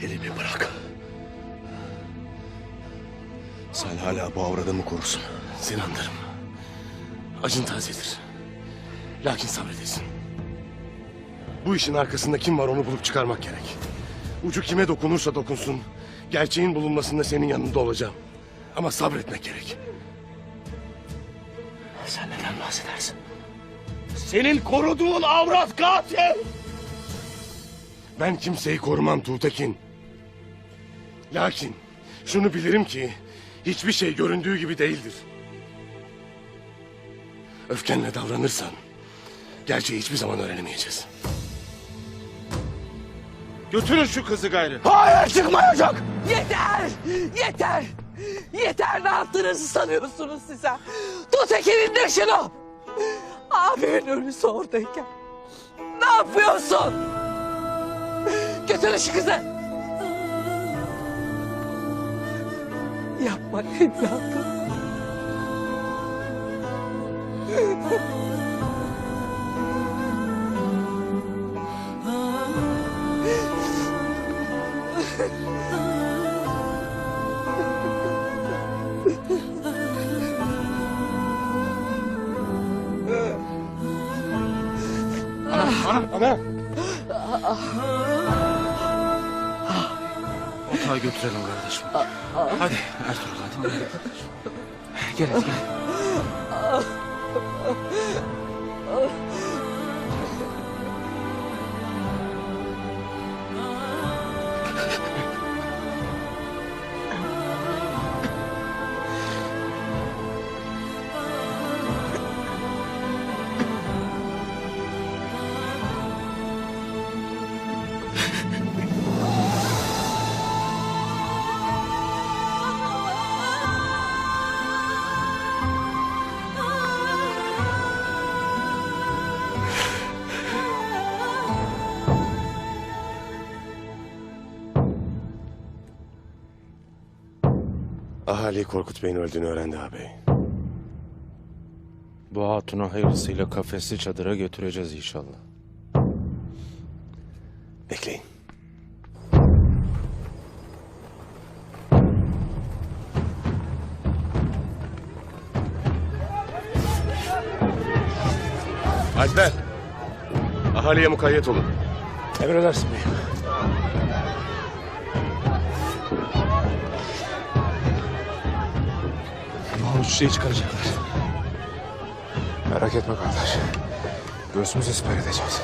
Elimi bırak. Sen hala bu avradımı korusun. Sinanlarım. Acın tazedir. Lakin sabredesin. Bu işin arkasında kim var onu bulup çıkarmak gerek. Ucu kime dokunursa dokunsun, gerçeğin bulunmasında senin yanında olacağım. Ama sabretmek gerek. Sen neden bahsedersin? Senin koruduğun avrat katil! Ben kimseyi korumam Tuğtekin. Lakin şunu bilirim ki hiçbir şey göründüğü gibi değildir. Öfkenle davranırsan gerçeği hiçbir zaman öğrenemeyeceğiz. Götürün şu kızı gayrı. Hayır, çıkmayacak! Yeter! Yeter! Yeter! Ne yaptığınızı sanıyorsunuz size? Tut indir şunu! Abimin ölüsü oradayken ne yapıyorsun? Götürün şu kızı! Yapma evladım. Ana! Otağa götürelim kardeşim. Hadi Ertuğrul hadi. Gel hadi gel. Ahali Korkut Bey'in öldüğünü öğrendi ağabey. Bu hatunu hayırlısıyla kafesli çadıra götüreceğiz inşallah. Bekleyin. Alper! Ahaliye mukayyet olun. Emredersin beyim. Mahmut Çiçeği çıkaracaklar. Merak etme kardeş. Göğsümüzü siper edeceğiz.